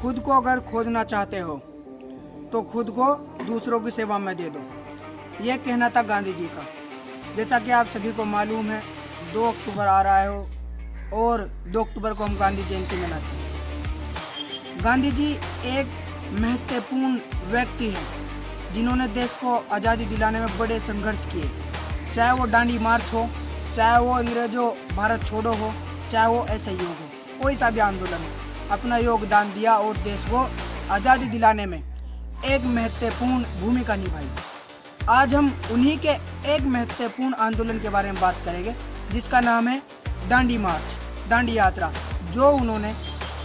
खुद को अगर खोजना चाहते हो तो खुद को दूसरों की सेवा में दे दो, ये कहना था गांधी जी का। जैसा कि आप सभी को मालूम है 2 अक्टूबर आ रहा है और 2 अक्टूबर को हम गांधी जयंती मनाते हैं। गांधी जी एक महत्वपूर्ण व्यक्ति हैं जिन्होंने देश को आज़ादी दिलाने में बड़े संघर्ष किए, चाहे वो दांडी मार्च हो, चाहे वो अंग्रेजों भारत छोड़ो हो, चाहे वो असहयोग हो, कोई सा भी आंदोलन हो, अपना योगदान दिया और देश को आज़ादी दिलाने में एक महत्वपूर्ण भूमिका निभाई। आज हम उन्हीं के एक महत्वपूर्ण आंदोलन के बारे में बात करेंगे जिसका नाम है दांडी मार्च, दांडी यात्रा, जो उन्होंने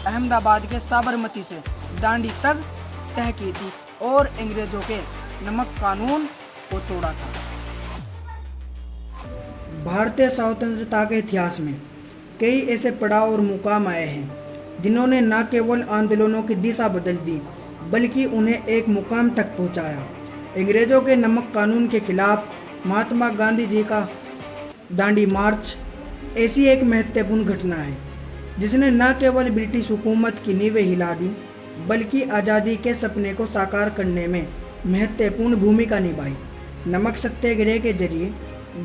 अहमदाबाद के साबरमती से दांडी तक तय की थी और अंग्रेजों के नमक कानून को तोड़ा था। भारतीय स्वतंत्रता के इतिहास में कई ऐसे पड़ाव और मुकाम आए हैं जिन्होंने न केवल आंदोलनों की दिशा बदल दी बल्कि उन्हें एक मुकाम तक पहुंचाया। अंग्रेजों के नमक कानून के खिलाफ महात्मा गांधी जी का दांडी मार्च ऐसी एक महत्वपूर्ण घटना है जिसने न केवल ब्रिटिश हुकूमत की नींवें हिला दी बल्कि आज़ादी के सपने को साकार करने में महत्वपूर्ण भूमिका निभाई। नमक सत्याग्रह के जरिए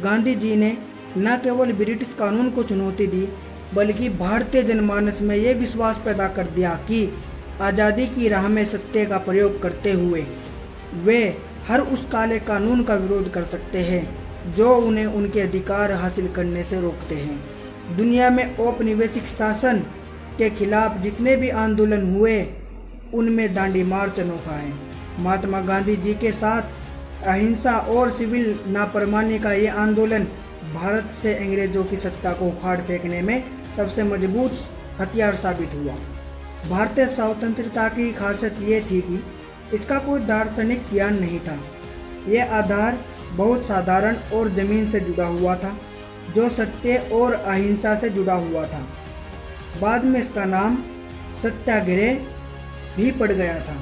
गांधी जी ने न केवल ब्रिटिश कानून को चुनौती दी बल्कि भारतीय जनमानस में ये विश्वास पैदा कर दिया कि आज़ादी की राह में सत्य का प्रयोग करते हुए वे हर उस काले कानून का विरोध कर सकते हैं जो उन्हें उनके अधिकार हासिल करने से रोकते हैं। दुनिया में औपनिवेशिक शासन के खिलाफ जितने भी आंदोलन हुए उनमें दांडी मार्च अनोखा है। महात्मा गांधी जी के साथ अहिंसा और सिविल नाफरमानी का ये आंदोलन भारत से अंग्रेजों की सत्ता को उखाड़ फेंकने में सबसे मजबूत हथियार साबित हुआ। भारतीय स्वतंत्रता की खासियत ये थी कि इसका कोई दार्शनिक ज्ञान नहीं था। यह आधार बहुत साधारण और जमीन से जुड़ा हुआ था जो सत्य और अहिंसा से जुड़ा हुआ था। बाद में इसका नाम सत्याग्रह भी पड़ गया था।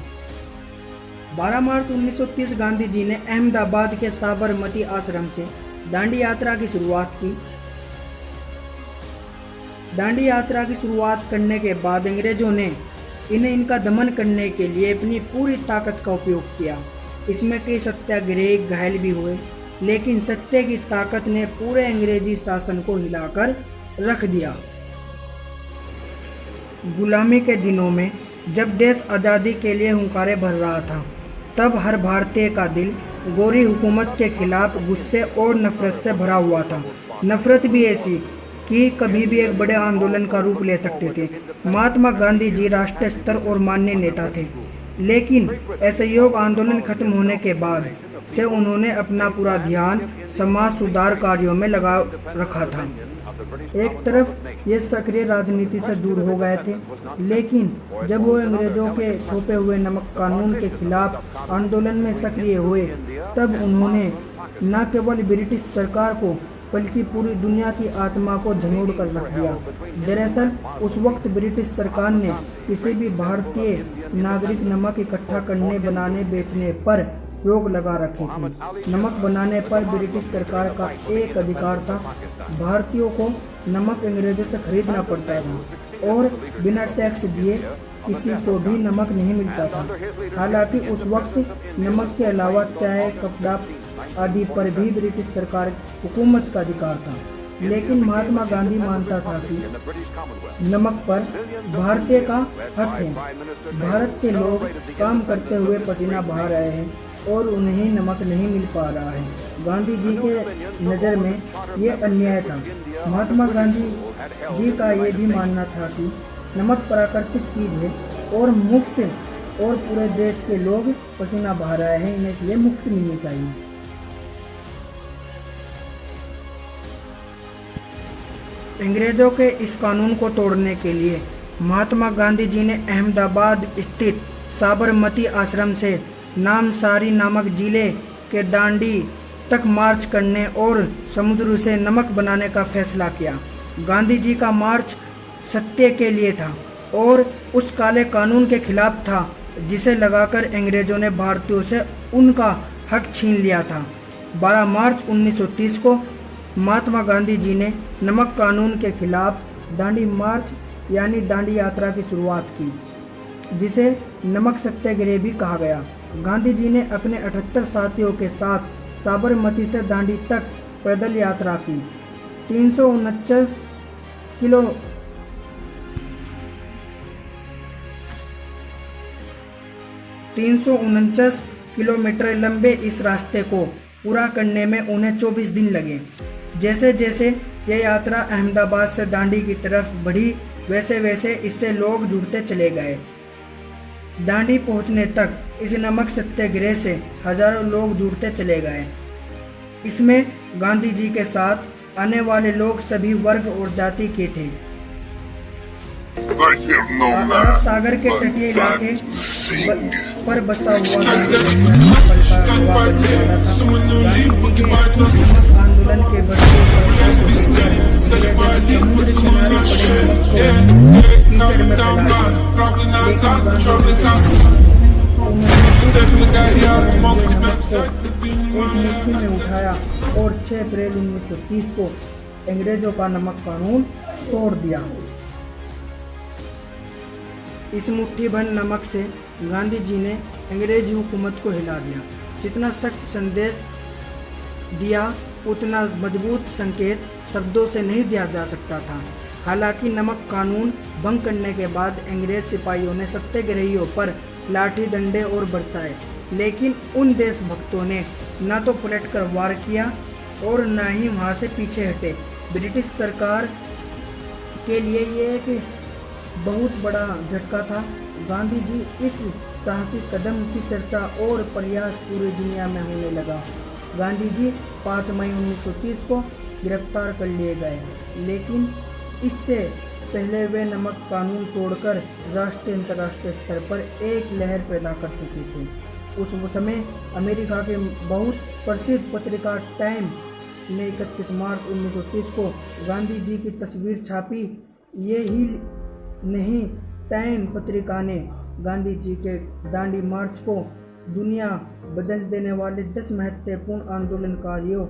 12 मार्च 1930 गांधी जी ने अहमदाबाद के साबरमती आश्रम से दांडी यात्रा की शुरुआत की। दांडी यात्रा की शुरुआत करने के बाद अंग्रेजों ने इनका दमन करने के लिए अपनी पूरी ताकत का उपयोग किया। इसमें कई सत्याग्रही घायल भी हुए, लेकिन सत्य की ताकत ने पूरे अंग्रेजी शासन को हिलाकर रख दिया। गुलामी के दिनों में जब देश आज़ादी के लिए हुंकारे भर रहा था, तब हर भारतीय का दिल गोरी हुकूमत के खिलाफ गुस्से और नफरत से भरा हुआ था। नफरत भी ऐसी कि कभी भी एक बड़े आंदोलन का रूप ले सकते थे। महात्मा गांधी जी राष्ट्रीय स्तर और मान्य नेता थे, लेकिन असहयोग आंदोलन खत्म होने के बाद से उन्होंने अपना पूरा ध्यान समाज सुधार कार्यों में लगा रखा था। एक तरफ ये सक्रिय राजनीति से दूर हो गए थे, लेकिन जब वो अंग्रेजों के थोपे हुए नमक कानून के खिलाफ आंदोलन में सक्रिय हुए तब उन्होंने न केवल ब्रिटिश सरकार को बल्कि पूरी दुनिया की आत्मा को झंझोड़ कर रख दिया। दरअसल उस वक्त ब्रिटिश सरकार ने किसी भी भारतीय नागरिक नमक इकट्ठा करने, बनाने, बेचने पर रोक लगा रखी थी। नमक बनाने पर ब्रिटिश सरकार का एक अधिकार था, भारतीयों को नमक अंग्रेजों से खरीदना पड़ता था और बिना टैक्स दिए किसी को भी नमक नहीं मिलता था। हालांकि उस वक्त नमक के अलावा चाय, कपड़ा आदि पर भी ब्रिटिश सरकार हुकूमत का अधिकार था, लेकिन महात्मा गांधी मानता था कि नमक पर भारतीय का हक है। भारत के लोग काम करते हुए पसीना बहा रहे हैं और उन्हें नमक नहीं मिल पा रहा है। गांधी जी के नज़र में ये अन्याय था। महात्मा गांधी जी का ये भी मानना था कि नमक प्राकृतिक चीज़ है और मुफ्त, और पूरे देश के लोग पसीना बहा रहे हैं, इन्हें इसलिए मुफ्त मिलनी चाहिए। अंग्रेजों के इस कानून को तोड़ने के लिए महात्मा गांधी जी ने अहमदाबाद स्थित साबरमती आश्रम से नामसारी नामक जिले के दांडी तक मार्च करने और समुद्र से नमक बनाने का फैसला किया। गांधी जी का मार्च सत्य के लिए था और उस काले कानून के खिलाफ था जिसे लगाकर अंग्रेजों ने भारतीयों से उनका हक छीन लिया था। 12 मार्च 1930 को महात्मा गांधी जी ने नमक कानून के खिलाफ दांडी मार्च यानी दांडी यात्रा की शुरुआत की। जिसे नमक सत्याग्रह भी कहा गया। गांधी जी ने अपने 78 साथियों के साथ साबरमती से दांडी तक पैदल यात्रा की। 349 किलोमीटर लंबे इस रास्ते को पूरा करने में उन्हें 24 दिन लगे। जैसे जैसे यह यात्रा अहमदाबाद से दांडी की तरफ बढ़ी, वैसे वैसे इससे लोग जुड़ते चले गए। दांडी पहुंचने तक इस नमक सत्याग्रह से हजारों लोग जुड़ते चले गए। इसमें गांधी जी के साथ आने वाले लोग सभी वर्ग और जाति के थे। अरब सागर के तटीय इलाके पर बसा हुआ आंदोलन के बढ़ते समुद्र किनारे मुट्ठी में उठाया और 6 अप्रैल 1930 को अंग्रेजों का नमक कानून तोड़ दिया। इस मुट्ठी भर नमक से गांधी जी ने अंग्रेजी हुकूमत को हिला दिया। जितना सख्त संदेश दिया उतना मजबूत संकेत शब्दों से नहीं दिया जा सकता था। हालांकि नमक कानून भंग करने के बाद अंग्रेज सिपाहियों ने सत्याग्रहियों पर लाठी डंडे और बरसाए, लेकिन उन देशभक्तों ने न तो पलटकर वार किया और न ही वहां से पीछे हटे। ब्रिटिश सरकार के लिए ये एक बहुत बड़ा झटका था। गांधी जी इस साहसी कदम की चर्चा और प्रयास पूरी दुनिया में होने लगा। गांधी जी 5 मई 1930 को गिरफ्तार कर लिए गए, लेकिन इससे पहले वे नमक कानून तोड़कर राष्ट्रीय अंतर्राष्ट्रीय स्तर पर एक लहर पैदा कर चुके थे। उस समय अमेरिका के बहुत प्रसिद्ध पत्रिका टाइम ने 31 मार्च 1930 को गांधी जी की तस्वीर छापी। ये ही नहीं, टाइम पत्रिका ने गांधी जी के दांडी मार्च को दुनिया बदल देने वाले 10 महत्वपूर्ण आंदोलनकारियों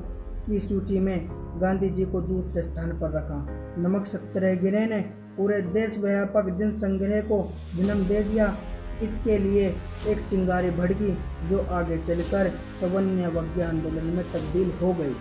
की सूची में गांधी जी को दूसरे स्थान पर रखा। नमक सत्याग्रह ने पूरे देश व्यापक जनसंग्रह को जन्म दे दिया। इसके लिए एक चिंगारी भड़की जो आगे चलकर सवर्णीय आंदोलन में तब्दील हो गई।